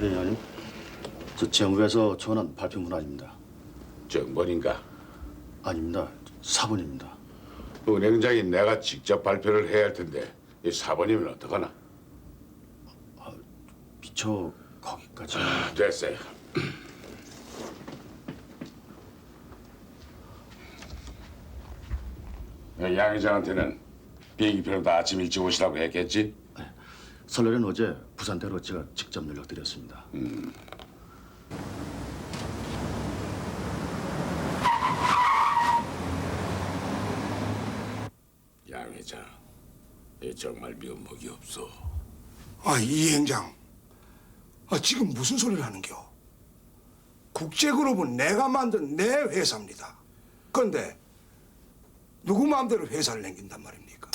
회장님, 저 재무부에서 전한 발표문 아닙니다. 정본인가? 아닙니다. 사본입니다. 은행장이 내가 직접 발표를 해야 할 텐데 이 사본이면 어떡하나? 미처 거기까지. 됐어요. 양 회장한테는 비행기표로 다 아침 일찍 오시라고 했겠지? 설날엔 어제 부산대로 제가 직접 연락드렸습니다. 양 회장, 이 정말 면목이 없어. 이 행장. 지금 무슨 소리를 하는겨? 국제그룹은 내가 만든 내 회사입니다. 그런데 누구 마음대로 회사를 남긴단 말입니까?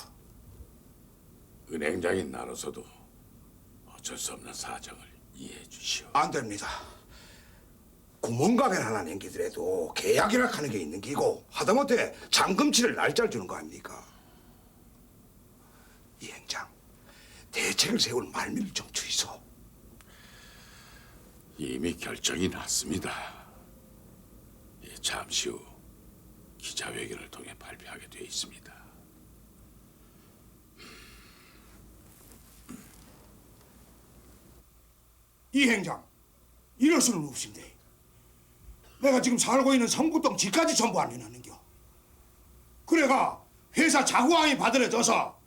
은행장이 나로서도 어쩔 수 없는 사정을 이해해 주시오. 안 됩니다. 구멍가게 하나 남기더라도 계약이라 하는 게 있는 기고 하다못해 잔금치를 날짜를 주는 거 아닙니까? 이 행장, 대책을 세울 말미를 좀 주이소. 이미 결정이 났습니다. 잠시 후 기자회견을 통해 발표하게 돼 있습니다. 이 행장, 이럴 수는 없습니다. 내가 지금 살고 있는 성북동 집까지 전부 안 해놨는겨. 그래가 회사 자구항이 받아들여져서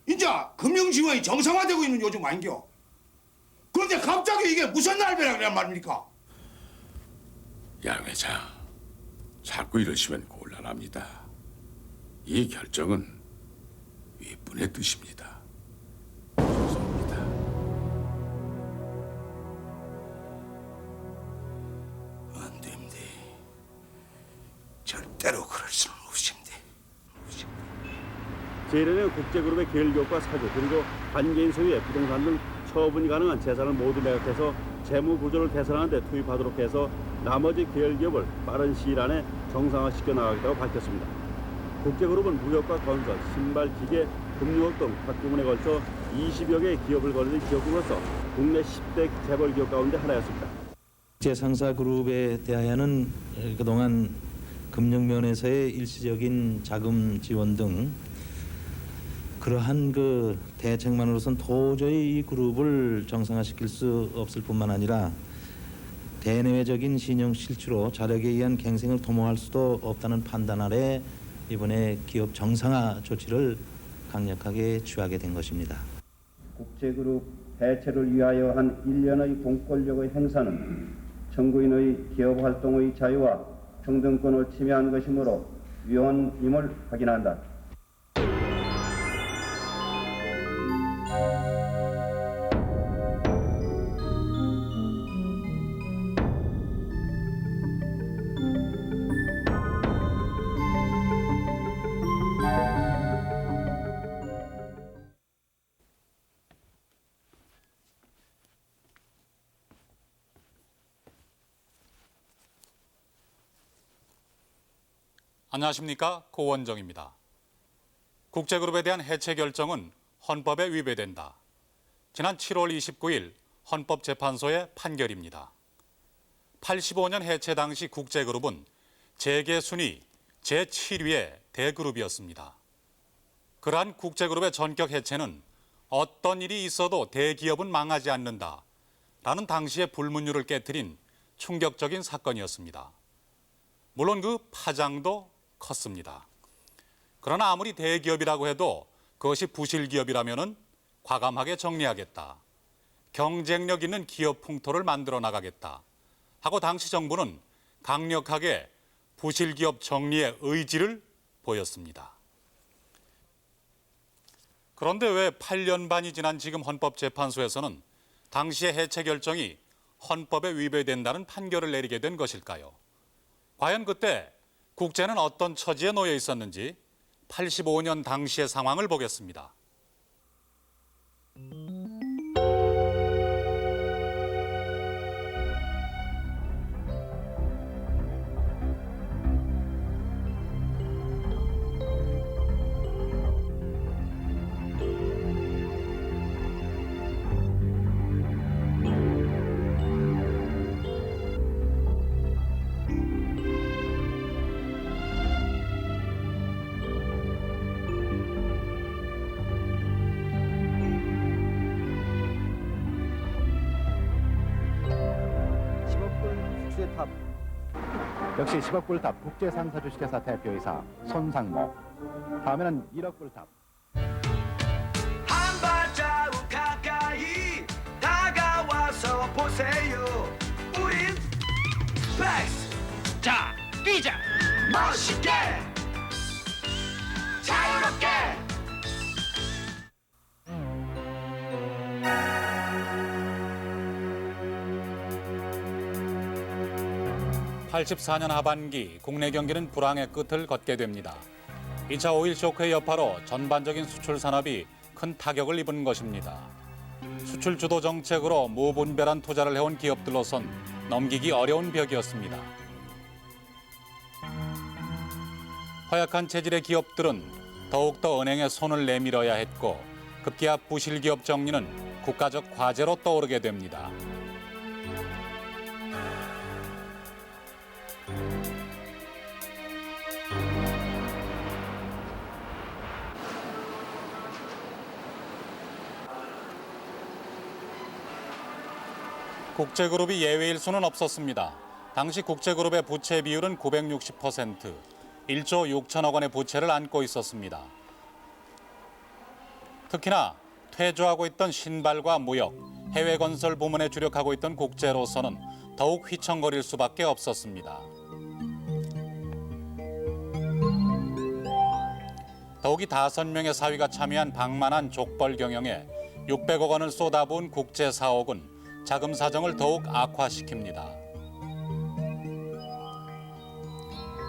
이제 금융지원이 정상화되고 있는 요즘 아닌겨. 그런데 갑자기 이게 무슨 날벼락 그란 말입니까? 양 회장, 자꾸 이러시면 곤란합니다. 이 결정은 윗분의 뜻입니다. 죄송합니다. 안 됩니다. 절대로 그럴 수는 없습니다. 재련의 국제그룹의 계열기업과 사주 그리고 관계인 소유의 부동산 등 처분이 가능한 재산을 모두 매각해서 재무 구조를 개선하는 데 투입하도록 해서 나머지 계열기업을 빠른 시일 안에 정상화시켜 나가겠다고 밝혔습니다. 국제그룹은 무역과 건설, 신발, 기계, 금융업 등 각 부문에 걸쳐 20여 개의 기업을 거느린 기업으로서 국내 10대 재벌 기업 가운데 하나였습니다. 제상사그룹에 대하여는 그동안 금융면에서의 일시적인 자금 지원 등 그러한 그 대책만으로선 도저히 이 그룹을 정상화시킬 수 없을 뿐만 아니라 대내외적인 신용 실추로 자력에 의한 갱생을 도모할 수도 없다는 판단 아래 이번에 기업 정상화 조치를 강력하게 취하게 된 것입니다. 국제그룹 해체를 위하여 한 1년의 공권력의 행사는 청구인의 기업 활동의 자유와 평등권을 침해한 것이므로 위헌임을 확인한다. 안녕하십니까, 고원정입니다. 국제그룹에 대한 해체 결정은 헌법에 위배된다. 지난 7월 29일 헌법재판소의 판결입니다. 85년 해체 당시 국제그룹은 재계 순위 제7위의 대그룹이었습니다. 그러한 국제그룹의 전격 해체는 어떤 일이 있어도 대기업은 망하지 않는다라는 당시의 불문율을 깨트린 충격적인 사건이었습니다. 물론 그 파장도 컸습니다. 그러나 아무리 대기업이라고 해도 그것이 부실기업이라면 과감하게 정리하겠다. 경쟁력 있는 기업 풍토를 만들어 나가겠다. 하고 당시 정부는 강력하게 부실기업 정리의 의지를 보였습니다. 그런데 왜 8년 반이 지난 지금 헌법재판소에서는 당시의 해체 결정이 헌법에 위배된다는 판결을 내리게 된 것일까요? 과연 그때 국제는 어떤 처지에 놓여 있었는지 85년 당시의 상황을 보겠습니다. 박수의 탑. 역시 10억 불탑 국제상사주식회사 대표이사 손상모. 다음에는 1억 불탑. 한 발자국 가까이 다가와서 보세요. 우린 스펙스. 자, 뛰자. 멋있게. 자유롭게. 84년 하반기 국내 경기는 불황의 끝을 걷게 됩니다. 2차 오일 쇼크의 여파로 전반적인 수출 산업이 큰 타격을 입은 것입니다. 수출 주도 정책으로 무분별한 투자를 해온 기업들로선 넘기기 어려운 벽이었습니다. 허약한 체질의 기업들은 더욱더 은행에 손을 내밀어야 했고 급기야 부실기업 정리는 국가적 과제로 떠오르게 됩니다. 국제그룹이 예외일 수는 없었습니다. 당시 국제그룹의 부채 비율은 960%, 1조 6천억 원의 부채를 안고 있었습니다. 특히나 퇴조하고 있던 신발과 무역, 해외 건설 부문에 주력하고 있던 국제로서는 더욱 휘청거릴 수밖에 없었습니다. 더욱이 5명의 사위가 참여한 방만한 족벌 경영에 600억 원을 쏟아부은 국제 사옥은 자금 사정을 더욱 악화시킵니다.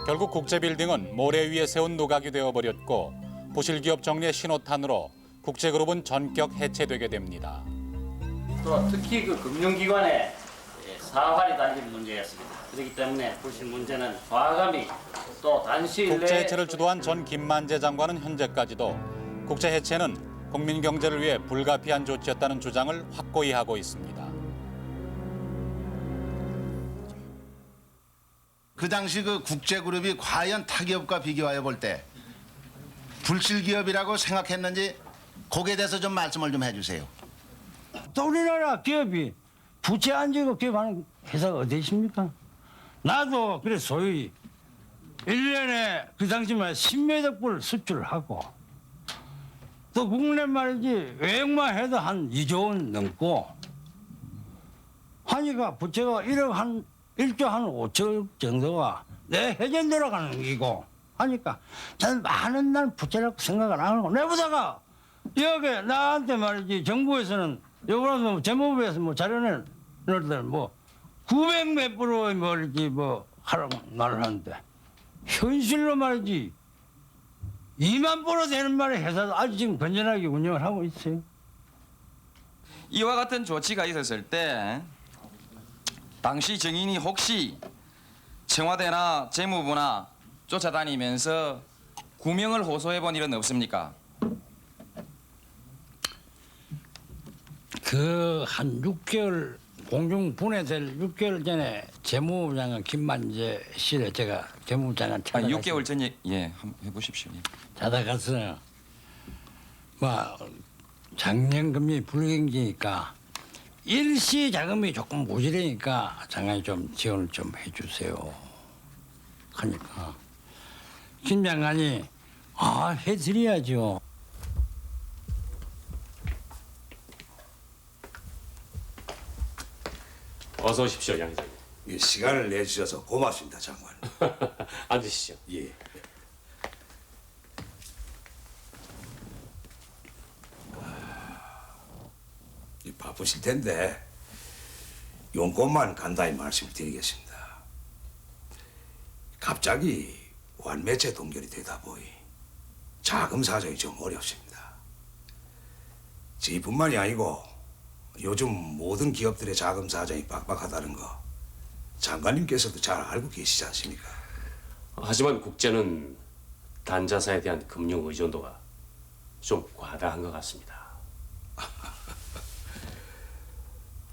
결국 국제빌딩은 모래 위에 세운 누각이 되어버렸고 부실기업 정리의 신호탄으로 국제그룹은 전격 해체되게 됩니다. 또 특히 그 금융기관의 사활이 달린 문제였습니다. 그렇기 때문에 부실 문제는 과감히 또 단시일 내에 국제 해체를 주도한 전 김만재 장관은 현재까지도 국제 해체는 국민 경제를 위해 불가피한 조치였다는 주장을 확고히 하고 있습니다. 그 당시 그 국제그룹이 과연 타기업과 비교하여 볼 때 불실기업이라고 생각했는지 거기에 대해서 좀 말씀을 좀 해주세요. 또 우리나라 기업이 부채 안 지고 기업하는 회사가 어디 있습니까? 나도 그래 소위 1년에 그 당시만 10몇 불 수출하고 또 국내 말이지 외국만 해도 한 2조 원 넘고 하니까 부채가 1조 한 5천 정도가 내 회전 들어가는 기고 하니까 저는 많은 날 부채라고 생각을 안 하고 내보다가 여기 나한테 말이지 정부에서는 요번에 재무부에서 뭐 자료를 넣을 뭐 900몇 프로의 말이지 뭐 하라고 말을 하는데 현실로 말이지 2만 프로 되는 말의 회사도 아주 지금 건전하게 운영을 하고 있어요. 이와 같은 조치가 있었을 때 당시 증인이 혹시 청와대나 재무부나 쫓아다니면서 구명을 호소해본 일은 없습니까? 그 한 6개월 공중 분해될 6개월 전에 재무부 장관 김만재 씨를 제가 재무부 장관 찾아가서 6개월 전에 한번 해보십시오. 찾아가서 뭐 작년 금리 불경기니까 일시 자금이 조금 모자라니까 장관이 좀 지원을 좀 해주세요 하니까 김 장관이 해드려야죠. 어서 오십시오, 양 회장님. 시간을 내주셔서 고맙습니다, 장관. 앉으시죠. 예. 바쁘실 텐데 용건만 간단히 말씀드리겠습니다. 갑자기 완매체 동결이 되다 보니 자금 사정이 좀 어렵습니다. 저희뿐만이 아니고 요즘 모든 기업들의 자금 사정이 빡빡하다는 거 장관님께서도 잘 알고 계시지 않습니까? 하지만 국제는 단자사에 대한 금융 의존도가 좀 과다한 것 같습니다.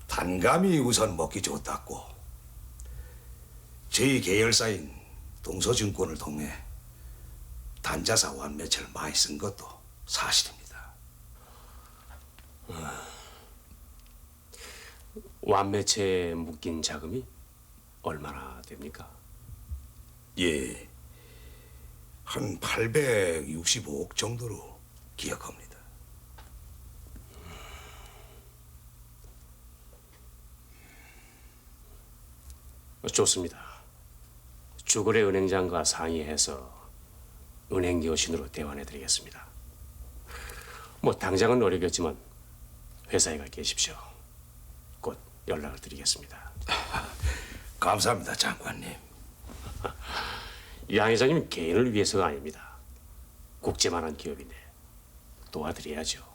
단감이 우선 먹기 좋다고 저희 계열사인 동서증권을 통해 단자사 완매체를 많이 쓴 것도 사실입니다. 완매체에 묶인 자금이 얼마나 됩니까? 예, 한 865억 정도로 기억합니다. 좋습니다. 주거래 은행장과 상의해서 은행 여신으로 대환해드리겠습니다. 뭐 당장은 어렵겠지만 회사에 가 계십시오. 곧 연락을 드리겠습니다. 감사합니다, 장관님. 양 회장님 개인을 위해서가 아닙니다. 국제만한 기업인데 도와드려야죠.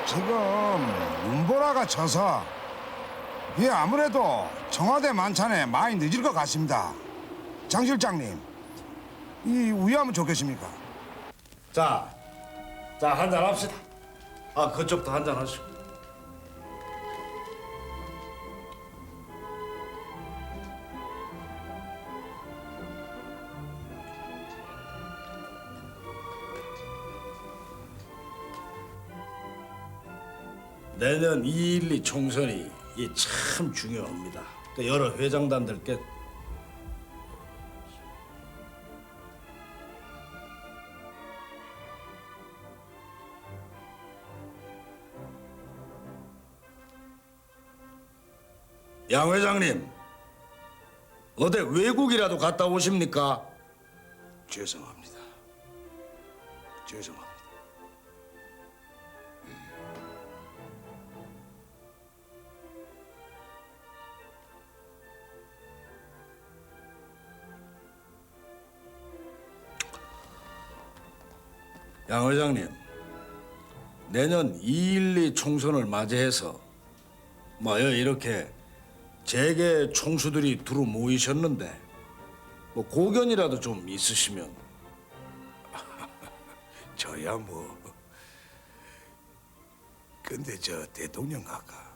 지금 눈보라가 쳐서 예, 아무래도 청와대 만찬에 많이 늦을 것 같습니다. 장 실장님, 이 우유하면 좋겠습니까? 자, 한잔 합시다. 아, 그쪽도 한잔 하시고. 내년 2.12 총선이 참 중요합니다. 여러 회장단들께 양 회장님, 어디 외국이라도 갔다 오십니까? 죄송합니다. 죄송합니다. 양 회장님, 내년 2.12 총선을 맞이해서 이렇게 재계 총수들이 두루 모이셨는데 고견이라도 좀 있으시면. 저야 뭐. 근데 저 대통령 아까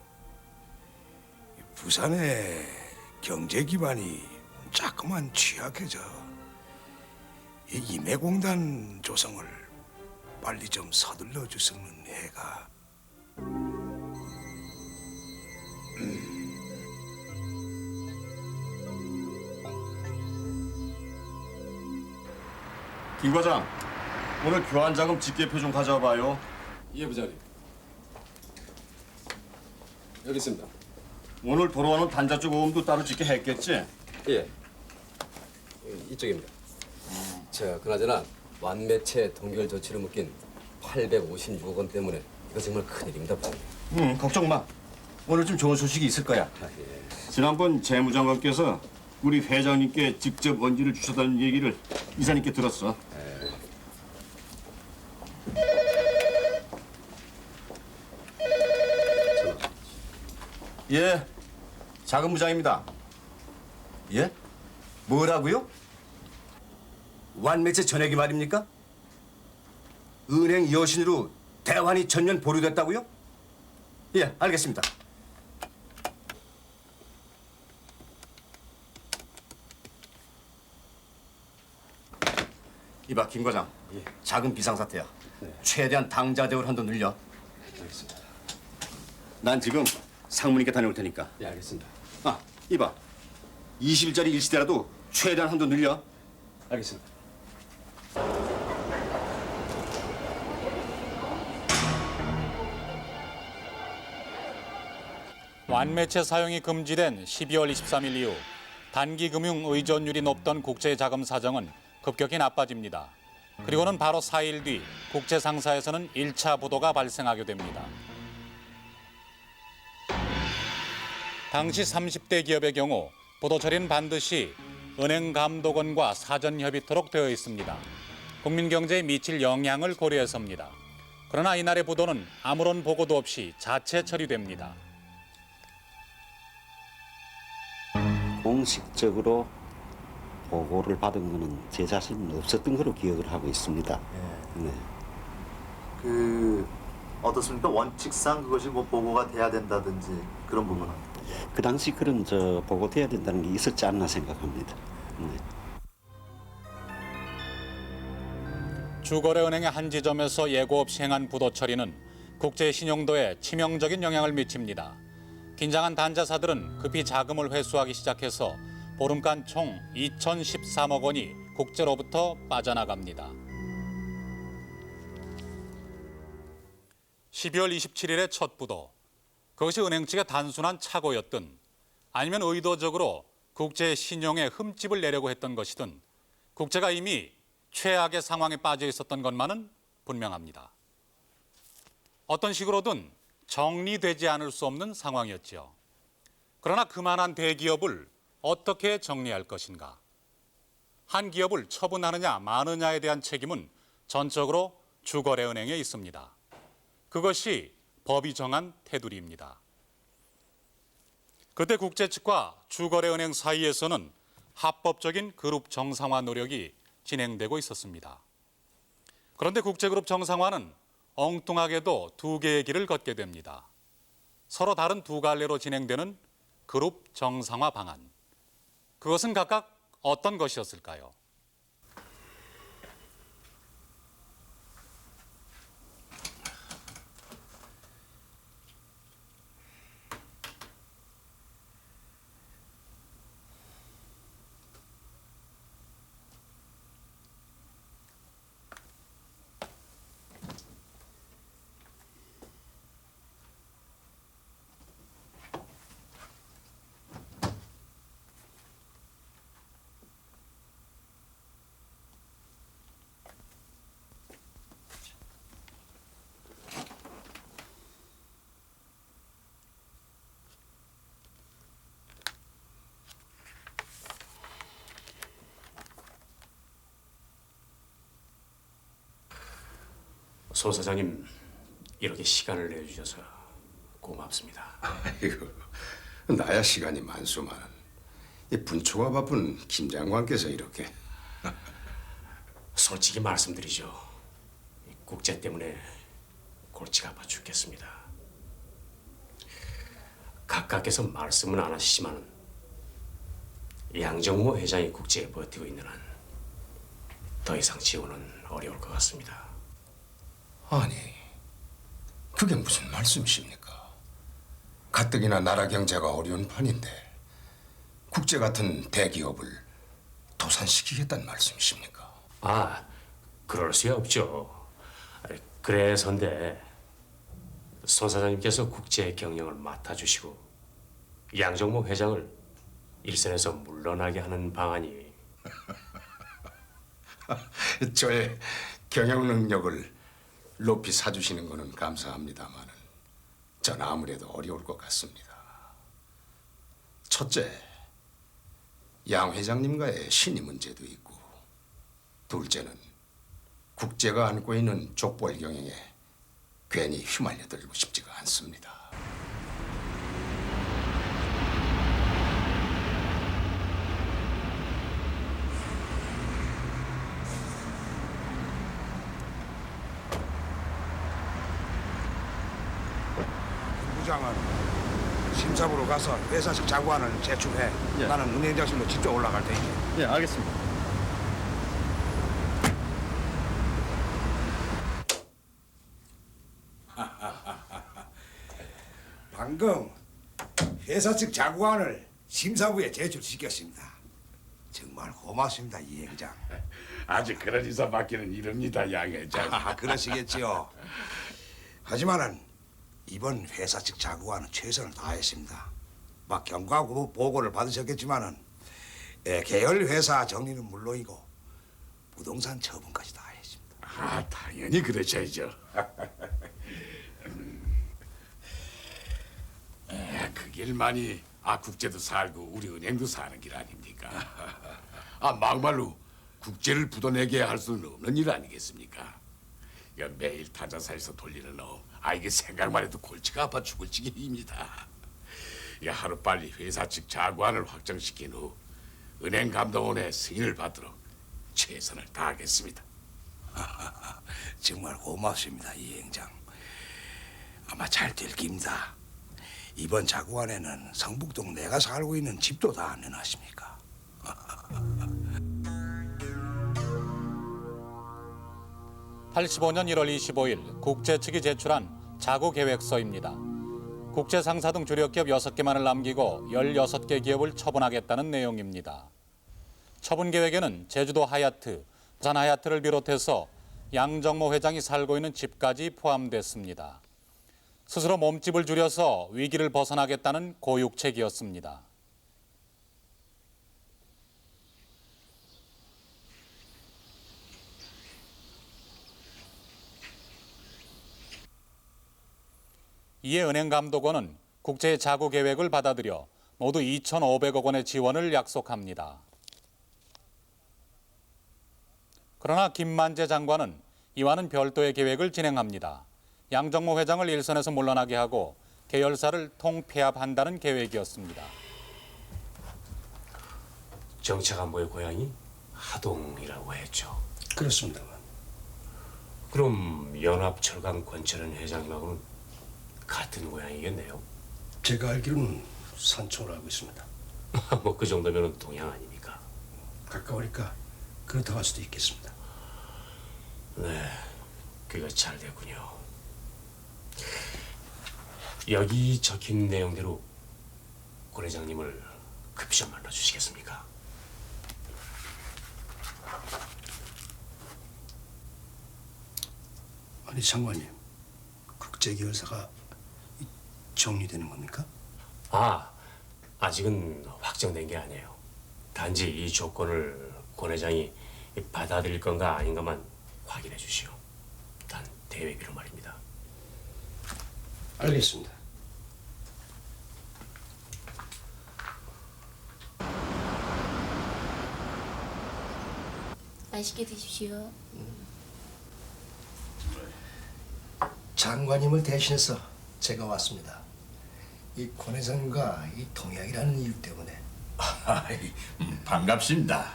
부산의 경제 기반이 자꾸만 취약해져. 이 임해공단 조성을 빨리 좀 서둘러 줬으면 해가. 김 과장, 오늘 교환자금 집계표 좀 가져와봐요. 예, 부장님. 여기 있습니다. 오늘 돌아오는 단자 쪽 오음도 따로 집계했겠지? 예. 이쪽입니다. 그나저나 완매체 동결 조치를 묶인 856억 원 때문에 이거 정말 큰일입니다, 부장님. 걱정 마. 오늘 좀 좋은 소식이 있을 거야. 예. 지난번 재무장관께서 우리 회장님께 직접 언지를 주셨다는 얘기를 이사님께 들었어. 예, 자금부장입니다. 예? 뭐라고요? 완매체 전액이 말입니까? 은행 여신으로 대환이 전면 보류됐다고요? 예, 알겠습니다. 이봐, 김 과장. 자금 비상사태야. 최대한 당자 대우를 한도 늘려. 알겠습니다. 난 지금 상무님께 다녀올 테니까. 예, 알겠습니다. 아, 이봐. 20일짜리 일시대라도 최대한 한도 늘려. 알겠습니다. 완매체 사용이 금지된 12월 23일 이후 단기 금융 의존율이 높던 국제자금 사정은 급격히 나빠집니다. 그리고는 바로 4일 뒤 국제 상사에서는 1차 부도가 발생하게 됩니다. 당시 30대 기업의 경우 부도 처리는 반드시 은행감독원과 사전협의토록 되어 있습니다. 국민 경제에 미칠 영향을 고려해서입니다. 그러나 이날의 부도는 아무런 보고도 없이 자체 처리됩니다. 공식적으로 보고를 받은 거는 제 자신은 없었던 걸로 기억을 하고 있습니다. 네. 어떻습니까? 원칙상 그것이 뭐 보고가 돼야 된다든지 그런 부분은 그 당시 그런 보고돼야 된다는 게 있었지 않나 생각합니다. 네. 주거래은행의 한 지점에서 예고 없이 행한 부도 처리는 국제 신용도에 치명적인 영향을 미칩니다. 긴장한 단자사들은 급히 자금을 회수하기 시작해서 보름간 총 2,013억 원이 국제로부터 빠져나갑니다. 12월 27일의 첫 부도. 그것이 은행 측의 단순한 착오였든 아니면 의도적으로 국제 신용에 흠집을 내려고 했던 것이든 국제가 이미 최악의 상황에 빠져 있었던 것만은 분명합니다. 어떤 식으로든 정리되지 않을 수 없는 상황이었죠. 그러나 그만한 대기업을 어떻게 정리할 것인가? 한 기업을 처분하느냐 마느냐에 대한 책임은 전적으로 주거래은행에 있습니다. 그것이 법이 정한 테두리입니다. 그때 국제 측과 주거래은행 사이에서는 합법적인 그룹 정상화 노력이 진행되고 있었습니다. 그런데 국제그룹 정상화는 엉뚱하게도 두 개의 길을 걷게 됩니다. 서로 다른 두 갈래로 진행되는 그룹 정상화 방안. 그것은 각각 어떤 것이었을까요? 손 사장님 이렇게 시간을 내주셔서 고맙습니다. 아이고, 나야 시간이 많소만 이 분초가 바쁜 김 장관께서 이렇게. 솔직히 말씀드리죠. 국제 때문에 골치가 아파 죽겠습니다. 각각께서 말씀은 안 하시지만 양정모 회장이 국제에 버티고 있는 한 더 이상 지원은 어려울 것 같습니다. 아니, 그게 무슨 말씀이십니까? 가뜩이나 나라 경제가 어려운 판인데 국제 같은 대기업을 도산시키겠다는 말씀이십니까? 아, 그럴 수 없죠. 그래서인데 손 사장님께서 국제 경영을 맡아주시고 양정모 회장을 일선에서 물러나게 하는 방안이 저의 경영 능력을 높이 사주시는 것은 감사합니다만 전 아무래도 어려울 것 같습니다. 첫째, 양 회장님과의 신의 문제도 있고 둘째는 국제가 안고 있는 족벌 경영에 괜히 휘말려들고 싶지가 않습니다. 부장은 심사부로 가서 회사식 자구안을 제출해. 예. 나는 은행장실로 직접 올라갈 테니까. 예, 알겠습니다. 방금 회사 측 자구안을 심사부에 제출시켰습니다. 정말 고맙습니다, 이 행장. 아직 그런 인사 맡기는 이릅니다, 양 회장. 그러시겠지요. 하지만은 이번 회사 측 자구안은 최선을 다했습니다. 막 경과 보고를 받으셨겠지만은 계열 회사 정리는 물론이고 부동산 처분까지 다 했습니다. 아, 당연히 그러셔야죠. 그 길만이 국제도 살고 우리 은행도 사는 길 아닙니까? 막말로 국제를 부도내게 할 수는 없는 일 아니겠습니까? 매일 타자사에서 돌리는 이게 생각만 해도 골치가 아파 죽을 지경입니다. 하루빨리 회사 측 자구안을 확정시킨 후 은행 감독원의 승인을 받도록 최선을 다하겠습니다. 정말 고맙습니다, 이 행장. 아마 잘 될 깁니다. 이번 자구안에는 성북동 내가 살고 있는 집도 다 안 내놨습니까? 85년 1월 25일 국제 측이 제출한 자구 계획서입니다. 국제 상사 등 주력기업 6개만을 남기고 16개 기업을 처분하겠다는 내용입니다. 처분 계획에는 제주도 하얏트, 부산 하얏트를 비롯해서 양정모 회장이 살고 있는 집까지 포함됐습니다. 스스로 몸집을 줄여서 위기를 벗어나겠다는 고육책이었습니다. 이에 은행감독원은 국제의 자구 계획을 받아들여 모두 2,500억 원의 지원을 약속합니다. 그러나 김만재 장관은 이와는 별도의 계획을 진행합니다. 양정모 회장을 일선에서 물러나게 하고 계열사를 통폐합한다는 계획이었습니다. 정책안보의 고향이 하동이라고 했죠. 그렇습니다만. 그럼 연합철강 권철현 회장님하고는 같은 고향이겠네요. 제가 알기로는 산청을 알고 있습니다. 뭐 그 정도면 동양 아닙니까? 가까우니까 그렇다고 할 수도 있겠습니다. 네, 그가 잘 됐군요. 여기 적힌 내용대로 권 회장님을 급히 좀 만나주시겠습니까? 아니 장관님, 국제계열사가 정리되는 겁니까? 아직은 확정된 게 아니에요. 단지 이 조건을 권 회장이 받아들일 건가 아닌가만 확인해 주시오. 단 대외비로 말입니다. 알겠습니다. 맛있게 드십시오. 장관님을 대신해서 제가 왔습니다. 이 권 회장님과 이 동양이라는 이유 때문에. 반갑습니다.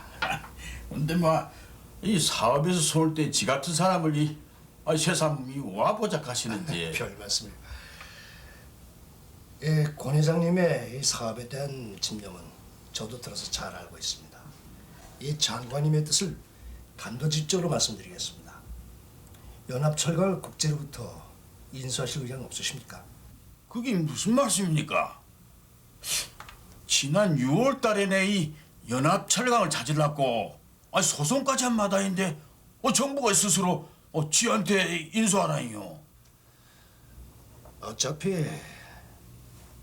근데 이 사업에서 손을 떼 지 같은 사람을 새삼 와보자 하시는지. 별 말씀을. 예, 권 회장님의 이 사업에 대한 집념은 저도 들어서 잘 알고 있습니다. 이 장관님의 뜻을 단도직입적으로 말씀드리겠습니다. 연합철강을 국제로부터 인수하실 의향 없으십니까? 그게 무슨 말씀입니까? 지난 6월 달에 이 연합철강을 찾으려고 소송까지 한 마당인데 정부가 스스로 지한테 인수하라니요. 어차피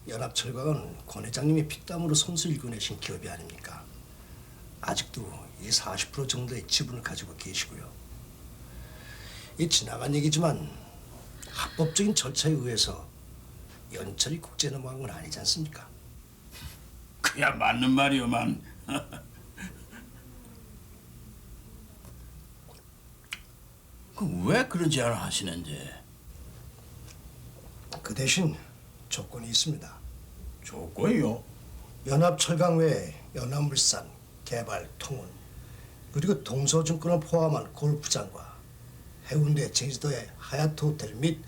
연합철강은 권 회장님이 피땀으로 손수 일궈내신 기업이 아닙니까? 아직도 이 40% 정도의 지분을 가지고 계시고요. 이 지나간 얘기지만 합법적인 절차에 의해서 연철이 국제 넘어간 건 아니지 않습니까? 그야 맞는 말이오만. 왜 그런 제안을 하시는지. 그 대신 조건이 있습니다. 조건이요? 연합철강 외에 연합물산, 개발, 통운, 그리고 동서증권을 포함한 골프장과 해운대, 제주도의 하얏트 호텔 및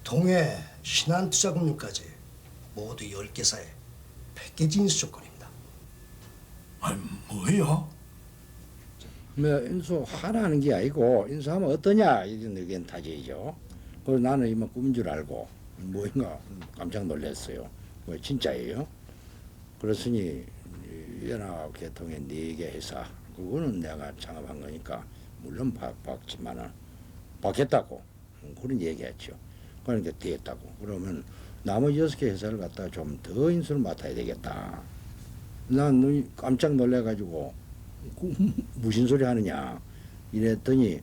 동해 신한투자금융까지 모두 10개사의 패키지 인수 조건입니다. 뭐요? 인수하라는 게 아니고 인수하면 어떠냐 이런 의견 타지죠. 그래서 나는 이만 꿈인 줄 알고 뭐인가 깜짝 놀랐어요. 뭐 진짜예요? 그렇으니 연합계통의 4개 회사 그거는 내가 창업한 거니까 물론 받지만은 받겠다고 그런 얘기했죠. 그러니까 되겠다고. 그러면 나머지 6개 회사를 갖다가 좀 더 인수를 맡아야 되겠다. 난 깜짝 놀래가지고 무슨 소리 하느냐 이랬더니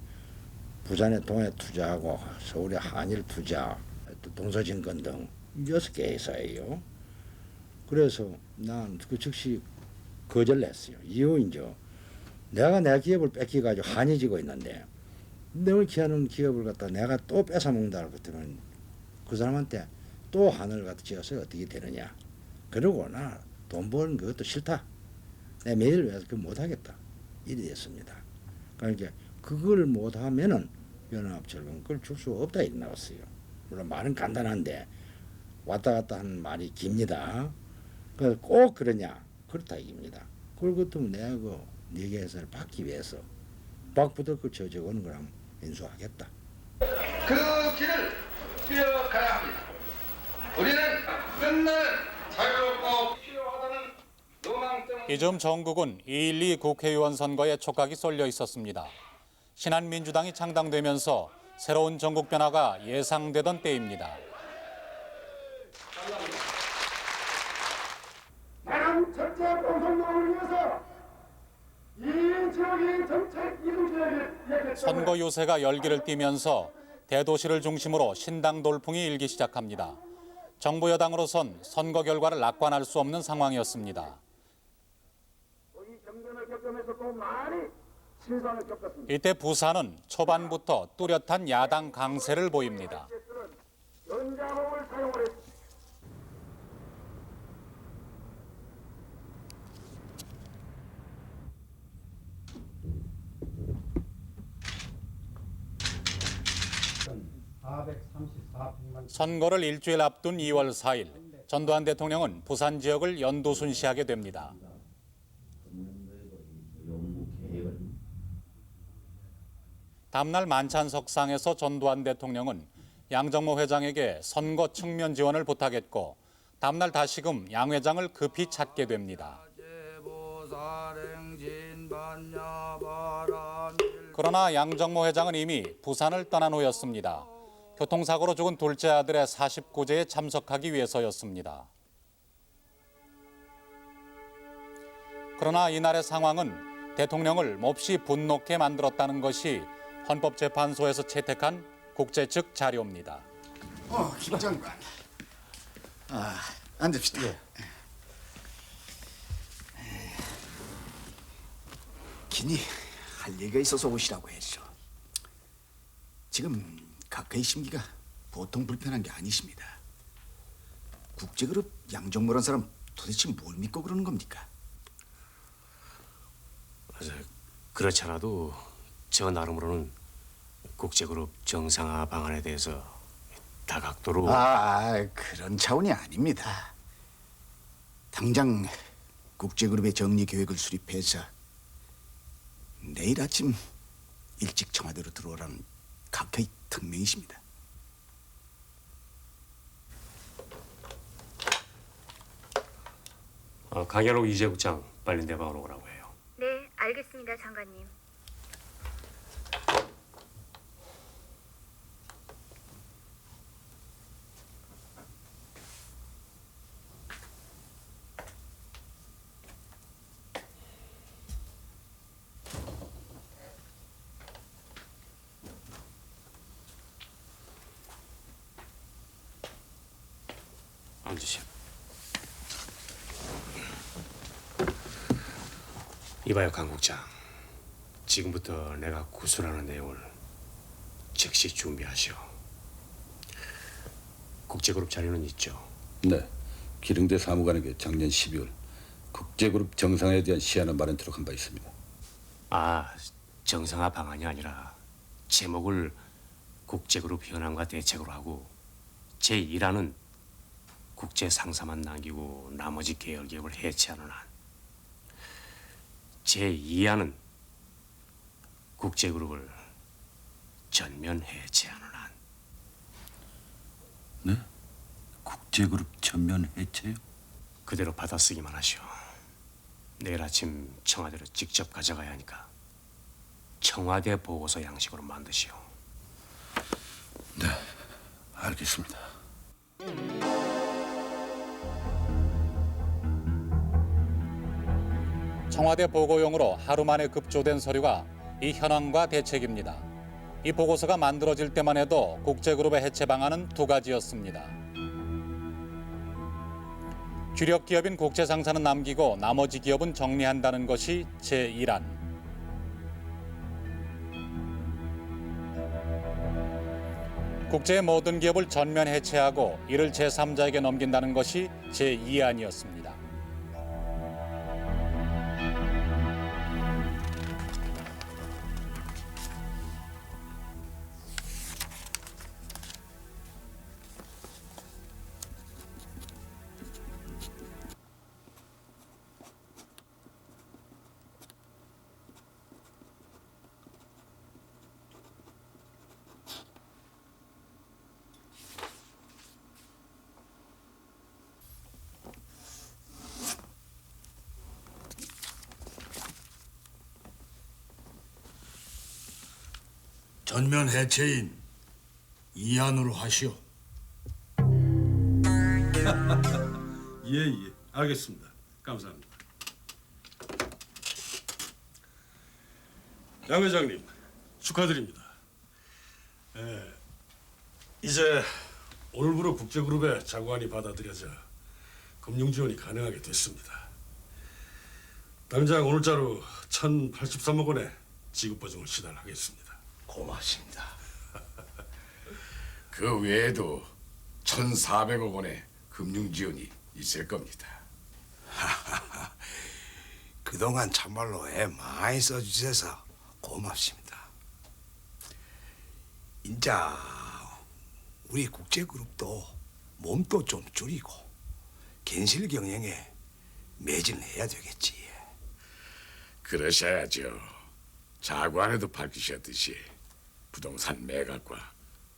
부산에 동해투자하고 서울에 한일투자 또 동서증권 등 6개 회사예요. 그래서 난 그 즉시 거절했어요. 이유인죠. 내가 내 기업을 뺏겨가지고 한이 지고 있는데 늘 키우는 기업을 갖다 내가 또 뺏어먹는다 그러면 그 사람한테 또 한을 갖다 지어서 어떻게 되느냐. 그러고 나 돈 버는 그것도 싫다. 내 매일 위해서 그거 못하겠다. 이래 됐습니다. 그러니까 그걸 못하면은 연합철강 그걸 줄 수 없다 이래 나왔어요. 물론 말은 간단한데 왔다 갔다 하는 말이 깁니다. 그래서 꼭 그러냐? 그렇다 이깁니다. 그걸 같으면 내가 그 네개 해설을 받기 위해서 박부들 그 저적은 그럼 인수하겠다. 그 길을 뛰어가야 합니다. 우리는 끝내 자유롭고 필요하다는 로망 때문에 이즘 전국은 2.12 국회의원 선거에 촉각이 쏠려 있었습니다. 신한민주당이 창당되면서 새로운 전국 변화가 예상되던 때입니다. 나는 철제 공성노를 위해서 이 지역의 정책 이동지역을 선거 유세가 열기를 띠면서 대도시를 중심으로 신당 돌풍이 일기 시작합니다. 정부 여당으로선 선거 결과를 낙관할 수 없는 상황이었습니다. 이때 부산은 초반부터 뚜렷한 야당 강세를 보입니다. 선거를 일주일 앞둔 2월 4일, 전두환 대통령은 부산 지역을 연도 순시하게 됩니다. 다음날 만찬석상에서 전두환 대통령은 양정모 회장에게 선거 측면 지원을 부탁했고 다음날 다시금 양 회장을 급히 찾게 됩니다. 그러나 양정모 회장은 이미 부산을 떠난 후였습니다. 교통사고로 죽은 둘째 아들의 49제에 참석하기 위해서였습니다. 그러나 이날의 상황은 대통령을 몹시 분노케 만들었다는 것이 헌법재판소에서 채택한 국제 측 자료입니다. 김 장관. 앉읍시다. 긴히 할 얘기가 있어서 오시라고 했죠. 지금 각하의 심기가 보통 불편한 게 아니십니다. 국제그룹 양정모란 사람 도대체 뭘 믿고 그러는 겁니까? 그렇지 않아도 저 나름으로는 국제그룹 정상화 방안에 대해서 다각도로 그런 차원이 아닙니다. 당장 국제그룹의 정리 계획을 수립해서 내일 아침 일찍 청와대로 들어오라는 각하의 특명이십니다. 강현옥 이재국장 빨리 내 방으로 오라고 해요. 네, 알겠습니다, 장관님. 앉으시오. 이봐요, 강 국장. 지금부터 내가 구술하는 내용을 즉시 준비하시오. 국제그룹 자료는 있죠? 네. 기릉대 사무관에게 작년 12월 국제그룹 정상화에 대한 시안을 마련토록 한 바 있습니다. 정상화 방안이 아니라 제목을 국제그룹 현황과 대책으로 하고 제1안은 국제 상사만 남기고 나머지 계열 기업을 해체하는 안. 제2안은 국제그룹을 전면 해체하는 안. 네? 국제그룹 전면 해체요? 그대로 받아쓰기만 하시오. 내일 아침 청와대로 직접 가져가야 하니까 청와대 보고서 양식으로 만드시오. 네, 알겠습니다. 청와대 보고용으로 하루 만에 급조된 서류가 이 현황과 대책입니다. 이 보고서가 만들어질 때만 해도 국제그룹의 해체 방안은 두 가지였습니다. 주력 기업인 국제상사는 남기고 나머지 기업은 정리한다는 것이 제1안. 국제의 모든 기업을 전면 해체하고 이를 제3자에게 넘긴다는 것이 제2안이었습니다. 전면 해체인 이안으로 하시오. 예, 알겠습니다. 감사합니다. 양 회장님, 축하드립니다. 이제 오늘부로 국제그룹의 자구안이 받아들여져 금융 지원이 가능하게 됐습니다. 당장 오늘자로 1,083억 원의 지급 보증을 시달하겠습니다. 고맙습니다. 그 외에도 1,400억 원의 금융 지원이 있을 겁니다. 그동안 참말로 애 많이 써주셔서 고맙습니다. 인자 우리 국제그룹도 몸도 좀 줄이고 견실 경영에 매진해야 되겠지. 그러셔야죠. 자관에도 밝히셨듯이 부동산 매각과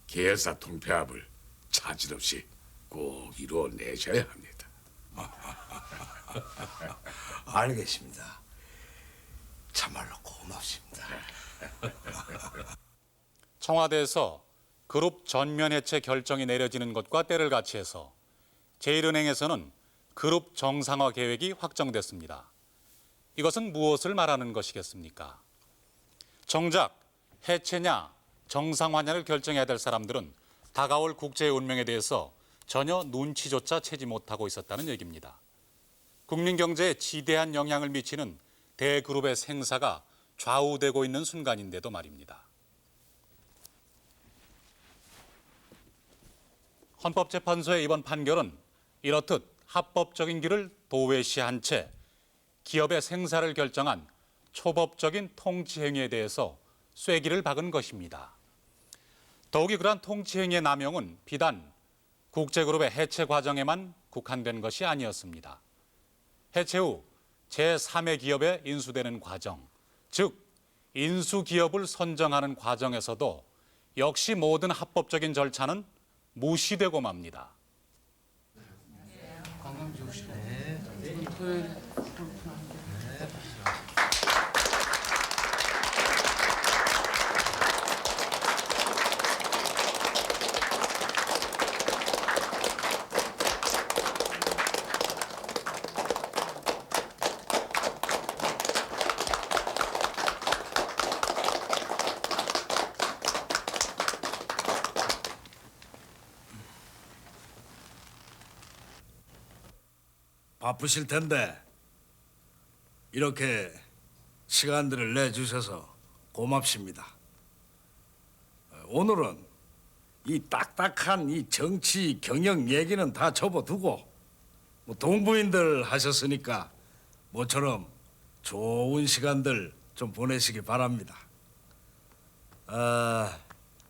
계열사 통폐합을 차질 없이 꼭 이루어내셔야 합니다. 알겠습니다. 참말로 고맙습니다. 청와대에서 그룹 전면 해체 결정이 내려지는 것과 때를 같이해서 제1은행에서는 그룹 정상화 계획이 확정됐습니다. 이것은 무엇을 말하는 것이겠습니까? 정작 해체냐 정상화냐를 결정해야 될 사람들은 다가올 국제의 운명에 대해서 전혀 눈치조차 채지 못하고 있었다는 얘기입니다. 국민 경제에 지대한 영향을 미치는 대그룹의 생사가 좌우되고 있는 순간인데도 말입니다. 헌법재판소의 이번 판결은 이렇듯 합법적인 길을 도외시한 채 기업의 생사를 결정한 초법적인 통치 행위에 대해서 쐐기를 박은 것입니다. 더욱이 그러한 통치 행위의 남용은 비단 국제그룹의 해체 과정에만 국한된 것이 아니었습니다. 해체 후 제3의 기업에 인수되는 과정, 즉 인수기업을 선정하는 과정에서도 역시 모든 합법적인 절차는 무시되고 맙니다. 바쁘실 텐데 이렇게 시간들을 내주셔서 고맙습니다. 오늘은 이 딱딱한 이 정치 경영 얘기는 다 접어두고 동부인들 하셨으니까 모처럼 좋은 시간들 좀 보내시기 바랍니다.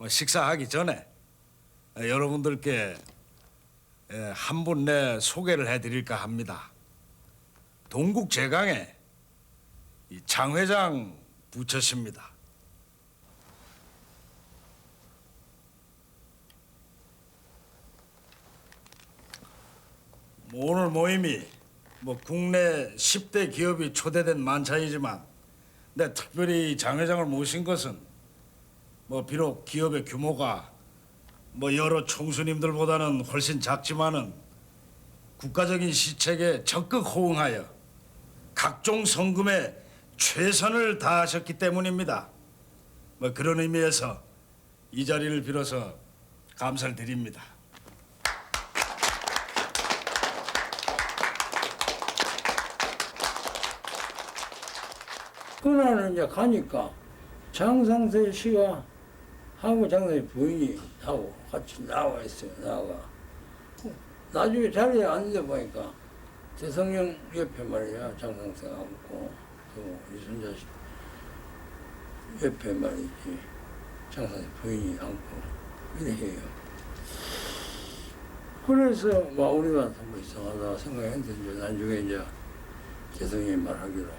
식사하기 전에 여러분들께 한 분 내 소개를 해드릴까 합니다. 동국 제강의 장 회장 부처십니다. 오늘 모임이 국내 10대 기업이 초대된 만찬이지만 특별히 장 회장을 모신 것은 비록 기업의 규모가 여러 총수님들보다는 훨씬 작지만은 국가적인 시책에 적극 호응하여 각종 성금에 최선을 다하셨기 때문입니다. 그런 의미에서 이 자리를 빌어서 감사를 드립니다. 그날은 이제 가니까 장상세 씨가 하고 장상세 부인이 하고 같이 나와 있어요. 나가. 나중에 자리에 앉아 보니까 대성령 옆에 말이야 장상세가 앉고 또 이순자 씨 옆에 말이지 장상세 부인이 앉고 이래 해요. 그래서 우리가 뭐 이상하다 생각했는데 나중에 이제 대성령이 말하기로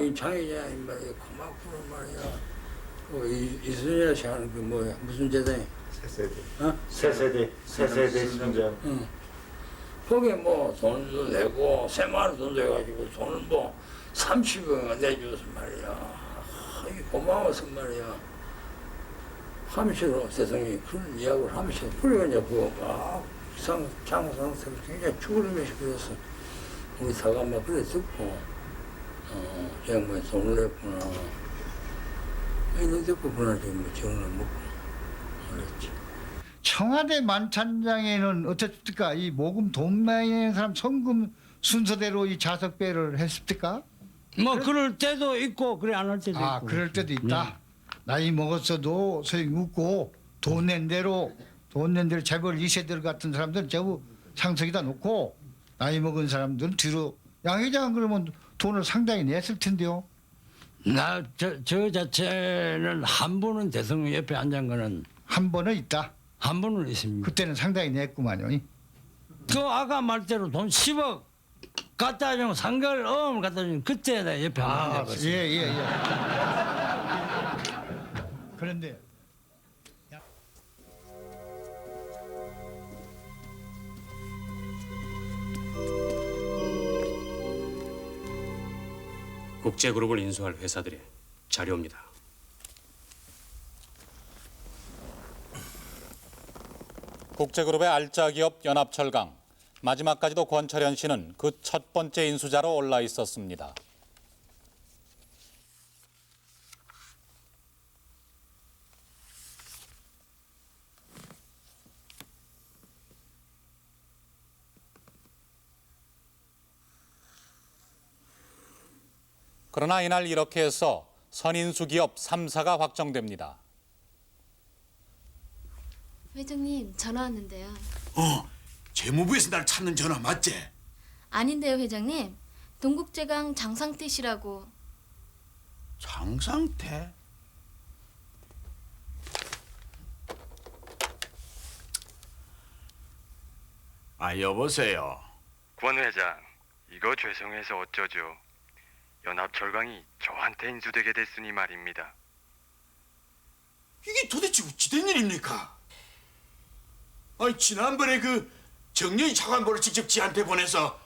이 장이냐 이 말이야 고맙구나 말이야. 이순자 씨 하는 그 뭐야 무슨 재단이? 세세대 신장. 응. 거기에 돈도 내고 새마을 돈도 해가지고 돈을 30억을 내줘서 말이야. 고마워서 말이야. 하면서도 대통령이 그런 이야기를 하면서 그래가 이제 그막 장상태를 굉장히 죽으면서 그래서 우리 사가 막 그래 듣고 저 양반이 돈을 냈구나 이런 듣고 그날 뭐 정을 먹고 그랬지. 청와대 만찬장에는 어떻습니까? 이 모금 돈 많이 내는 사람 성금 순서대로 이 좌석배를 했습니까? 뭐 그럴 때도 있고 그래 안 할 때도 있고. 아 그럴 때도 있다. 나이 먹었어도 소용없고 돈 낸 대로 재벌 2세들 같은 사람들은 전부 상석에다 놓고 나이 먹은 사람들은 뒤로 양 회장은 그러면 돈을 상당히 냈을 텐데요. 저 자체는 한 번은 대통령 옆에 앉은 거는 한 번은 있다. 한 번은 있습니다. 그때는 상당히 냈구만요. 그 아까 말대로 돈 10억 갖다 주면 상가를 갖다 주면 그때 내 옆에 앉아 봤어요. 예. 그런데 국제그룹을 인수할 회사들의 자료입니다. 국제그룹의 알짜 기업 연합철강. 마지막까지도 권철현 씨는 그 첫 번째 인수자로 올라 있었습니다. 그러나 이날 이렇게 해서 선인수 기업 3사가 확정됩니다. 회장님, 전화 왔는데요. 재무부에서 날 찾는 전화 맞지? 아닌데요, 회장님. 동국제강 장상태 씨라고. 장상태? 여보세요. 권 회장, 이거 죄송해서 어쩌죠. 연합철강이 저한테 인수되게 됐으니 말입니다. 이게 도대체 어찌된 일입니까? 지난번에 그 정년희 차관보를 직접 지한테 보내서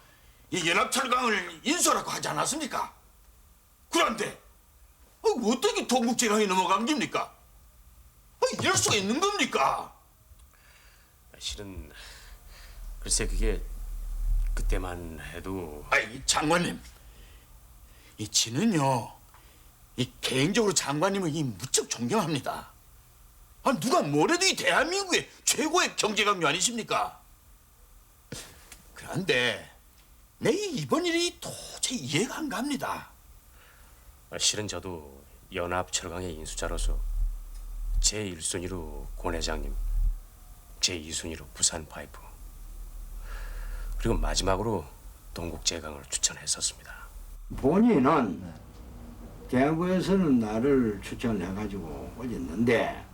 이 연합철강을 인수하라고 하지 않았습니까? 그런데 어떻게 동국제강이 넘어간 겁니까? 이럴 수가 있는 겁니까? 실은 글쎄 그게 그때만 해도 장관님, 지는요 개인적으로 장관님을 무척 존경합니다. 누가 뭐래도 이 대한민국의 최고의 경제강요 아니십니까? 그런데 내 이번 일이 도저히 이해가 안 갑니다. 실은 저도 연합철강의 인수자로서 제1순위로 권 회장님, 제2순위로 부산파이프, 그리고 마지막으로 동국제강을 추천했었습니다. 본인은 대학부에서는 나를 추천해가지고 올렸는데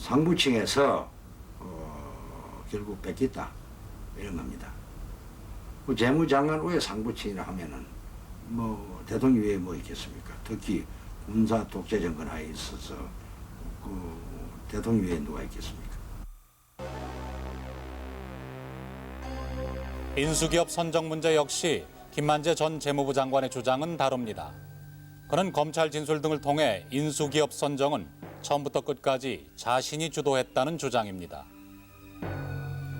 상부층에서 결국 뺏겼다 이런 겁니다. 그 재무장관 외에 상부층이라 하면은 뭐 대통령 외에 뭐 있겠습니까? 특히 군사 독재 정권 하에 있어서 그 대통령 외에 누가 있겠습니까? 인수기업 선정 문제 역시 김만재 전 재무부 장관의 주장은 다릅니다. 그는 검찰 진술 등을 통해 인수기업 선정은 처음부터 끝까지 자신이 주도했다는 주장입니다.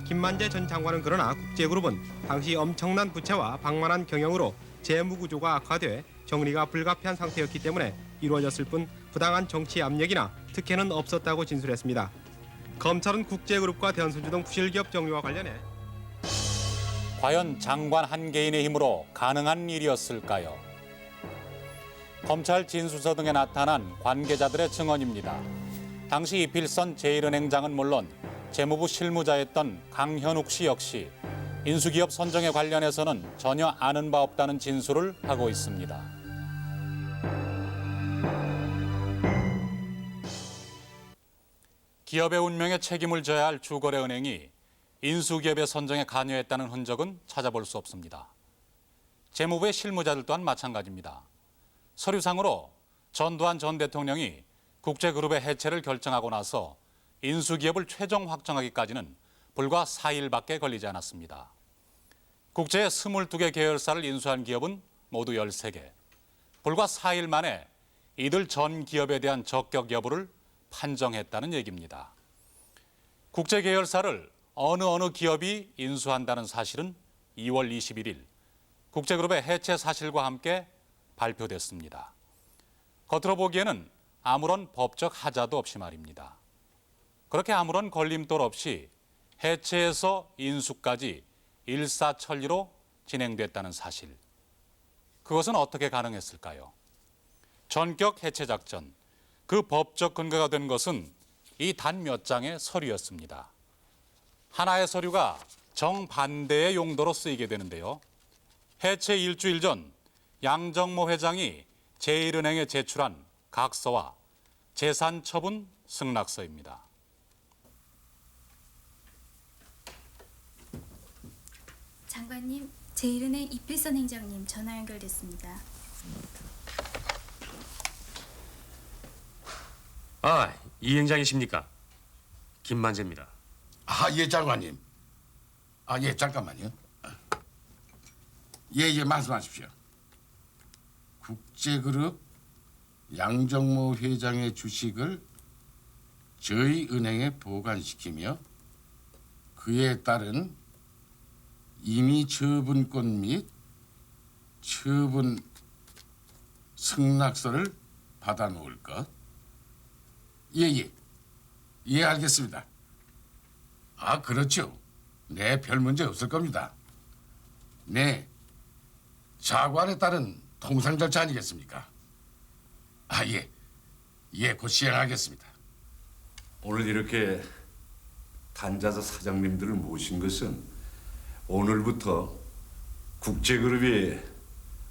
김만재 전 장관은 그러나 국제그룹은 당시 엄청난 부채와 방만한 경영으로 재무구조가 악화돼 정리가 불가피한 상태였기 때문에 이루어졌을 뿐 부당한 정치 압력이나 특혜는 없었다고 진술했습니다. 검찰은 국제그룹과 대한손주 등 부실기업 정리와 관련해 과연 장관 한 개인의 힘으로 가능한 일이었을까요? 검찰 진술서 등에 나타난 관계자들의 증언입니다. 당시 이필선 제1은행장은 물론 재무부 실무자였던 강현욱 씨 역시 인수기업 선정에 관련해서는 전혀 아는 바 없다는 진술을 하고 있습니다. 기업의 운명에 책임을 져야 할 주거래은행이 인수기업의 선정에 관여했다는 흔적은 찾아볼 수 없습니다. 재무부의 실무자들 또한 마찬가지입니다. 서류상으로 전두환 전 대통령이 국제그룹의 해체를 결정하고 나서 인수기업을 최종 확정하기까지는 불과 4일밖에 걸리지 않았습니다. 국제의 22개 계열사를 인수한 기업은 모두 13개. 불과 4일 만에 이들 전 기업에 대한 적격 여부를 판정했다는 얘기입니다. 국제 계열사를 어느 기업이 인수한다는 사실은 2월 21일 국제그룹의 해체 사실과 함께 발표됐습니다. 겉으로 보기에는 아무런 법적 하자도 없이 말입니다. 그렇게 아무런 걸림돌 없이 해체에서 인수까지 일사천리로 진행됐다는 사실. 그것은 어떻게 가능했을까요? 전격 해체 작전, 그 법적 근거가 된 것은 이 단 몇 장의 서류였습니다. 하나의 서류가 정반대의 용도로 쓰이게 되는데요. 해체 일주일 전 양정모 회장이 제1은행에 제출한 각서와 재산 처분 승낙서입니다. 장관님, 제1은행 이필선 행장님 전화 연결됐습니다. 아, 이 행장이십니까? 김만재입니다. 아, 예, 장관님. 아, 예, 잠깐만요. 예, 말씀하십시오. 국제그룹 양정모 회장의 주식을 저희 은행에 보관시키며 그에 따른 임의 처분권 및 처분 승낙서를 받아놓을 것. 예, 알겠습니다. 아, 그렇죠. 네, 별 문제 없을 겁니다. 네, 자관에 따른 통상 절차 아니겠습니까? 아, 예, 곧 시행하겠습니다. 오늘 이렇게 단자사 사장님들을 모신 것은 오늘부터 국제그룹이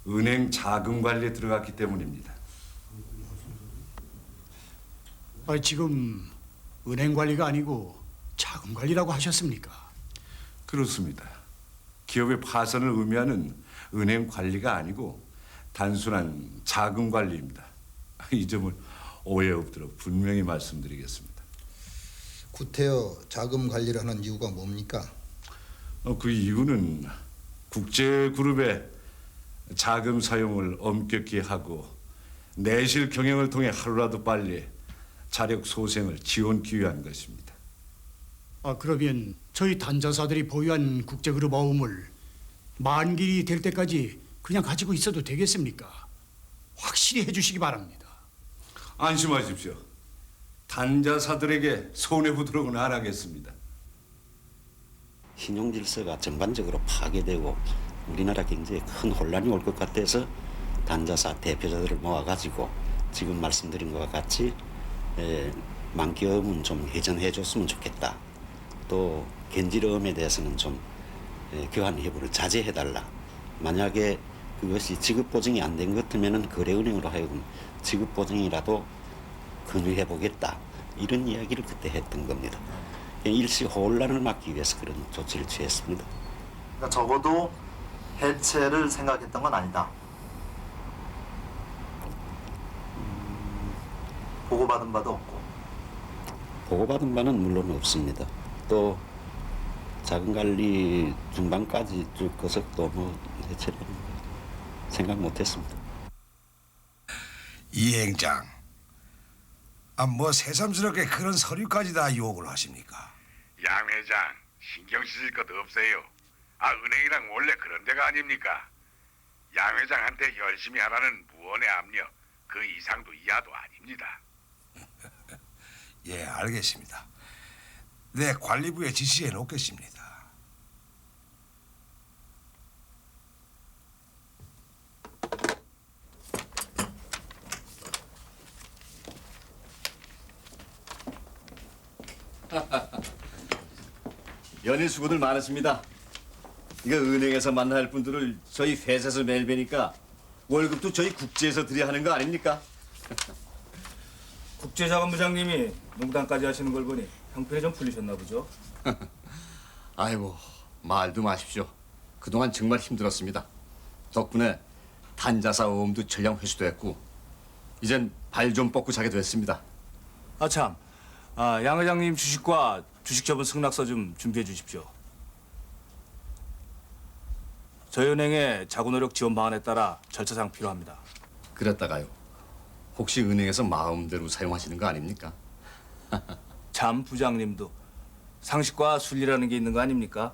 은행 자금 관리에 들어갔기 때문입니다. 지금 은행 관리가 아니고 자금 관리라고 하셨습니까? 그렇습니다. 기업의 파산을 의미하는 은행 관리가 아니고 단순한 자금 관리입니다. 이 점을 오해 없도록 분명히 말씀드리겠습니다. 구태여 자금 관리를 하는 이유가 뭡니까? 그 이유는 국제그룹의 자금 사용을 엄격히 하고 내실 경영을 통해 하루라도 빨리 자력 소생을 지원하기 위한 것입니다. 그러면 저희 단자사들이 보유한 국제그룹 어음을 만기이 될 때까지 그냥 가지고 있어도 되겠습니까? 확실히 해주시기 바랍니다. 안심하십시오. 단자사들에게 손해보도록은 안 하겠습니다. 신용 질서가 전반적으로 파괴되고 우리나라 경제에 큰 혼란이 올 것 같아서 단자사 대표자들을 모아가지고 지금 말씀드린 것과 같이 만기어음은 좀 회전해 줬으면 좋겠다. 또 gen질어음에 대해서는 좀 교환 여부를 자제해달라. 만약에 그것이 지급 보증이 안 된 것 같으면 거래은행으로 하여금 지급 보증이라도 건의해 보겠다. 이런 이야기를 그때 했던 겁니다. 일시 혼란을 막기 위해서 그런 조치를 취했습니다. 그러니까 적어도 해체를 생각했던 건 아니다. 보고받은 바도 없고. 보고받은 바는 물론 없습니다. 또 자금관리 중반까지 줄 것을 또 해체를 생각 못했습니다. 이 행장, 뭐 새삼스럽게 그런 서류까지 다 요구를 하십니까? 양 회장, 신경 쓰실 것 없어요. 은행이랑 원래 그런 데가 아닙니까? 양 회장한테 열심히 하라는 무언의 압력, 그 이상도 이하도 아닙니다. 예, 알겠습니다. 내 관리부에 지시해 놓겠습니다. 연일 수고들 많으십니다. 이거 은행에서 만날 분들을 저희 회사에서 매일 뵈니까 월급도 저희 국제에서 드려야 하는 거 아닙니까? 국제자금부장님이 농담까지 하시는 걸 보니 형편이 좀 풀리셨나 보죠? 아이고, 말도 마십시오. 그동안 정말 힘들었습니다. 덕분에 단자사 어음도 전량 회수도 했고 이젠 발 좀 뻗고 자게 됐습니다. 참, 양 회장님 주식과 주식 처분 승낙서 좀 준비해 주십시오. 저희 은행의 자구노력 지원 방안에 따라 절차상 필요합니다. 그랬다가요. 혹시 은행에서 마음대로 사용하시는 거 아닙니까? 참 부장님도 상식과 순리라는 게 있는 거 아닙니까?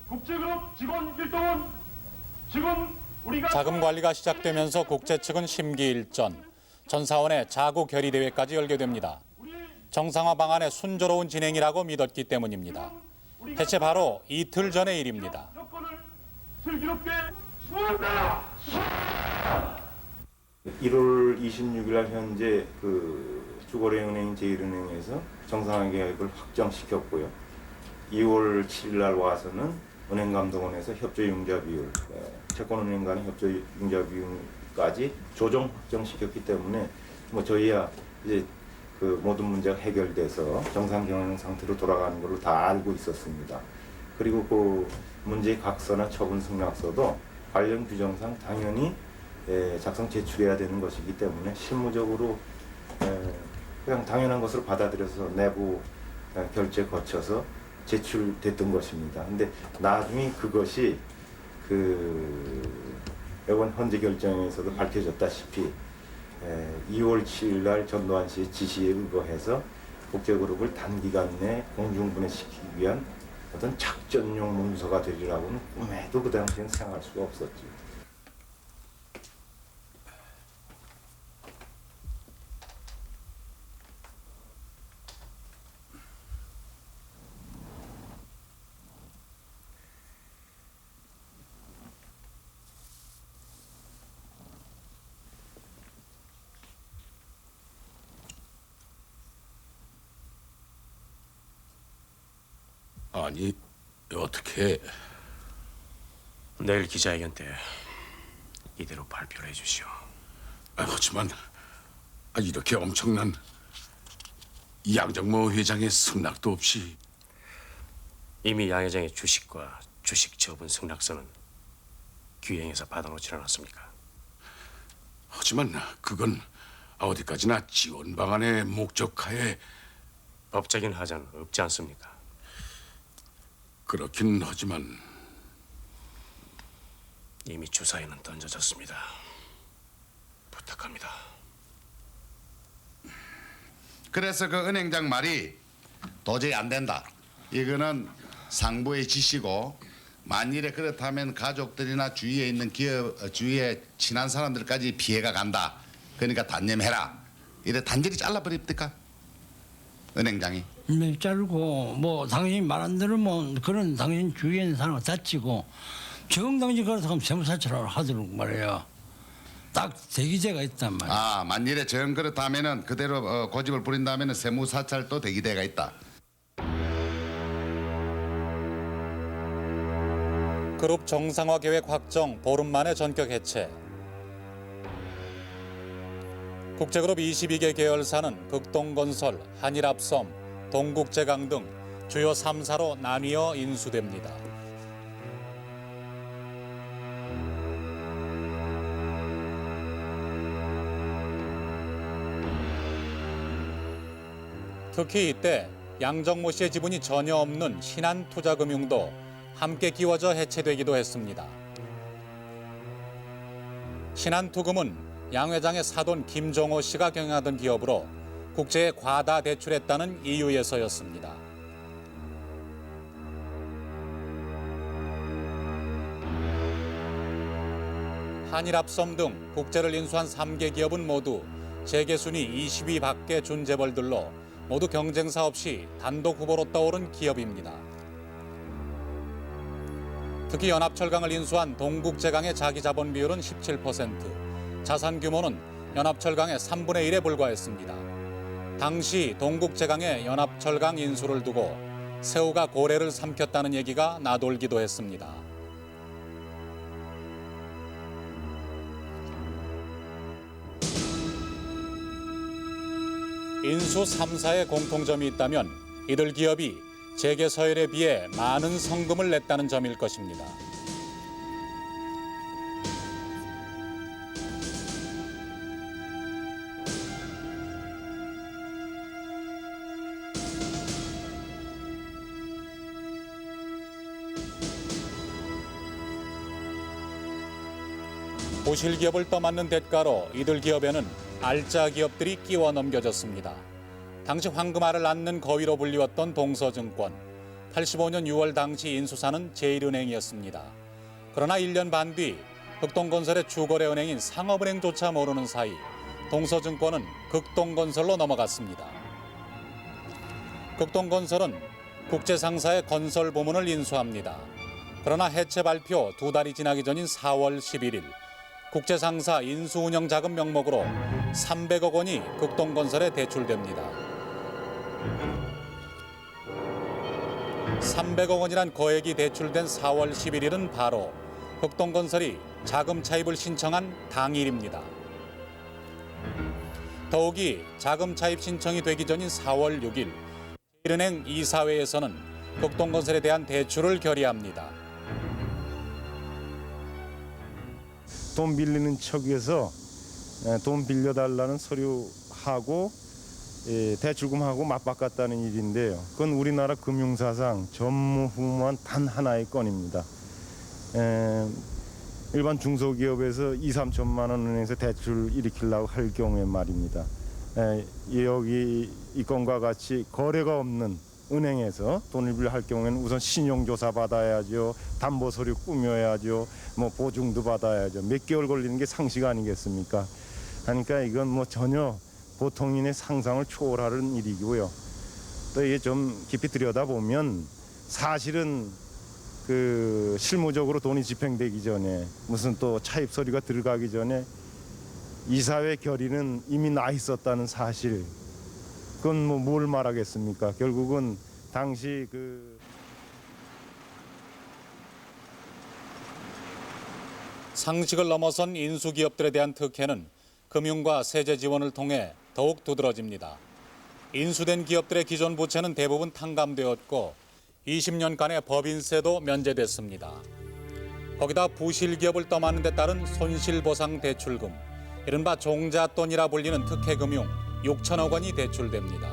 국제그룹 직원 일동은 지금 우리가 자금 관리가 시작되면서 국제 측은 심기일전, 전 사원의 자구 결의 대회까지 열게 됩니다. 정상화 방안의 순조로운 진행이라고 믿었기 때문입니다. 해체 바로 이틀 전의 일입니다. 슬기롭게 수행한다. 1월 26일 날 현재 주거래은행 제1은행에서 정상화 계획을 확정시켰고요. 2월 7일 날 와서는 은행감독원에서 협조융자 비율, 채권은행 간의 협조융자 비율까지 조정 확정시켰기 때문에 저희야 이제 모든 문제가 해결돼서 정상 경영 상태로 돌아가는 걸로 다 알고 있었습니다. 그리고 문제의 각서나 처분 승낙서도 관련 규정상 당연히 작성 제출해야 되는 것이기 때문에 실무적으로 그냥 당연한 것으로 받아들여서 내부 결제 거쳐서 제출됐던 것입니다. 근데 나중에 그것이 이번 헌재 결정에서도 밝혀졌다시피 2월 7일 날 전두환 씨의 지시에 의거해서 국제그룹을 단기간 내 공중분해시키기 위한 어떤 작전용 문서가 되리라고는 꿈에도 그 당시에는 생각할 수가 없었죠. 아니, 어떻게... 내일 기자회견 때 이대로 발표를 해주시오. 하지만 이렇게 엄청난 양정모 회장의 승낙도 없이... 이미 양 회장의 주식과 주식 처분 승낙서는 규행에서 받아놓지 않았습니까? 하지만 그건 어디까지나 지원 방안의 목적하에... 법적인 하자는 없지 않습니까? 그렇긴 하지만 이미 주사위는 던져졌습니다. 부탁합니다. 그래서 그 은행장 말이 도저히 안 된다. 이거는 상부의 지시고 만일에 그렇다면 가족들이나 주위에 있는 기업 주위에 친한 사람들까지 피해가 간다. 그러니까 단념해라. 이래 단절히 잘라버립니까? 은행장이. 네, 자르고 뭐 당신이 말 안 들으면 그런 당신 주위에 있는 사람을 다치고 정당지 그렇다면 세무사처럼 하도록 말이야. 딱 대기제가 있단 말이야. 아, 만일에 정 그렇다면은 그대로 고집을 부린다면은 세무사찰도 대기대가 있다. 그룹 정상화 계획 확정 보름 만에 전격 해체. 국제그룹 22개 계열사는 극동건설, 한일합섬, 동국제강 등 주요 3사로 나뉘어 인수됩니다. 특히 이때 양정모 씨의 지분이 전혀 없는 신한투자금융도 함께 끼워져 해체되기도 했습니다. 신한투금은 양 회장의 사돈 김종호 씨가 경영하던 기업으로 국제에 과다 대출했다는 이유에서였습니다. 한일합섬 등 국제를 인수한 3개 기업은 모두 재계순위 20위 밖의 준재벌들로 모두 경쟁사 없이 단독 후보로 떠오른 기업입니다. 특히 연합철강을 인수한 동국제강의 자기자본 비율은 17%, 자산 규모는 연합철강의 3분의 1에 불과했습니다. 당시 동국제강의 연합철강 인수를 두고 새우가 고래를 삼켰다는 얘기가 나돌기도 했습니다. 인수 3사의 공통점이 있다면 이들 기업이 재계 서열에 비해 많은 성금을 냈다는 점일 것입니다. 보실 기업을 떠맡는 대가로 이들 기업에는 알짜 기업들이 끼워 넘겨졌습니다. 당시 황금알을 낳는 거위로 불리웠던 동서증권. 85년 6월 당시 인수사는 제1은행이었습니다. 그러나 1년 반 뒤 극동건설의 주거래 은행인 상업은행조차 모르는 사이 동서증권은 극동건설로 넘어갔습니다. 극동건설은 국제상사의 건설 부문을 인수합니다. 그러나 해체 발표 2달이 지나기 전인 4월 11일 국제상사 인수운영자금 명목으로 300억 원이 극동건설에 대출됩니다. 300억 원이란 거액이 대출된 4월 11일은 바로 극동건설이 자금 차입을 신청한 당일입니다. 더욱이 자금 차입 신청이 되기 전인 4월 6일 제1은행 이사회에서는 극동건설에 대한 대출을 결의합니다. 돈 빌리는 척에서 돈 빌려달라는 서류하고 대출금하고 맞바꿨다는 일인데요. 그건 우리나라 금융사상 전무후무한 단 하나의 건입니다. 일반 중소기업에서 2, 3천만 원 은행에서 대출 일으키려고 할 경우에 말입니다. 여기 이 건과 같이 거래가 없는 은행에서 돈을 빌려할 경우에는 우선 신용조사 받아야죠. 담보서류 꾸며야죠. 뭐 보증도 받아야죠. 몇 개월 걸리는 게 상식 아니겠습니까? 그러니까 이건 뭐 전혀 보통인의 상상을 초월하는 일이고요. 또 이게 좀 깊이 들여다보면 사실은 그 실무적으로 돈이 집행되기 전에 무슨 또 차입 서류가 들어가기 전에 이사회 결의는 이미 나 있었다는 사실. 그건 뭐 뭘 말하겠습니까? 결국은 당시 상식을 넘어선 인수기업들에 대한 특혜는 금융과 세제 지원을 통해 더욱 두드러집니다. 인수된 기업들의 기존 부채는 대부분 탕감되었고 20년간의 법인세도 면제됐습니다. 거기다 부실기업을 떠맡는 데 따른 손실보상 대출금, 이른바 종잣돈이라 불리는 특혜금융 6천억 원이 대출됩니다.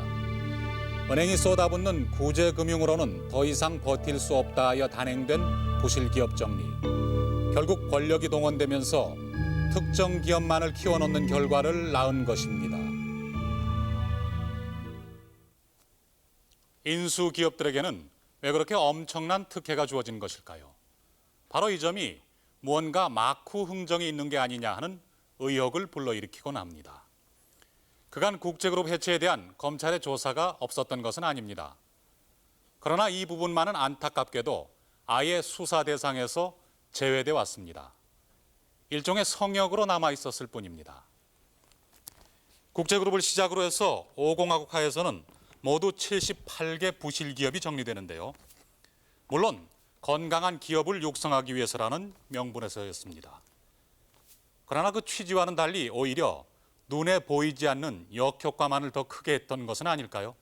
은행이 쏟아붓는 구제금융으로는 더 이상 버틸 수 없다 하여 단행된 부실기업 정리. 결국 권력이 동원되면서 특정 기업만을 키워놓는 결과를 낳은 것입니다. 인수기업들에게는 왜 그렇게 엄청난 특혜가 주어진 것일까요? 바로 이 점이 무언가 마쿠 흥정이 있는 게 아니냐 하는 의혹을 불러일으키곤 합니다. 그간 국제그룹 해체에 대한 검찰의 조사가 없었던 것은 아닙니다. 그러나 이 부분만은 안타깝게도 아예 수사 대상에서 제외돼 왔습니다. 일종의 성역으로 남아 있었을 뿐입니다. 국제그룹을 시작으로 해서 5공화국 하에서는 모두 78개 부실기업이 정리되는데요. 물론 건강한 기업을 육성하기 위해서라는 명분에서였습니다. 그러나 그 취지와는 달리 오히려 눈에 보이지 않는 역효과만을 더 크게 했던 것은 아닐까요?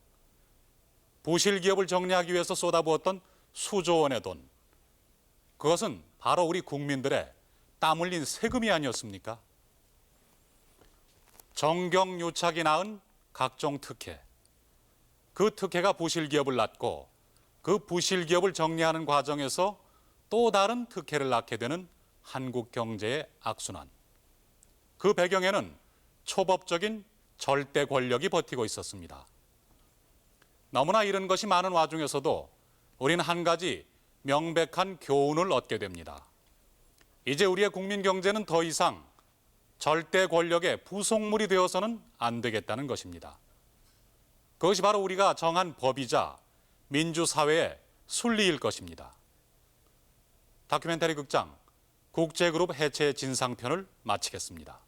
부실기업을 정리하기 위해서 쏟아부었던 수조 원의 돈. 그것은 바로 우리 국민들의 땀 흘린 세금이 아니었습니까? 정경유착이 낳은 각종 특혜. 그 특혜가 부실기업을 낳고 그 부실기업을 정리하는 과정에서 또 다른 특혜를 낳게 되는 한국 경제의 악순환. 그 배경에는 초법적인 절대 권력이 버티고 있었습니다. 너무나 이런 것이 많은 와중에서도 우리는 한 가지 명백한 교훈을 얻게 됩니다. 이제 우리의 국민 경제는 더 이상 절대 권력의 부속물이 되어서는 안 되겠다는 것입니다. 그것이 바로 우리가 정한 법이자 민주사회의 순리일 것입니다. 다큐멘터리 극장 국제그룹 해체 진상편을 마치겠습니다.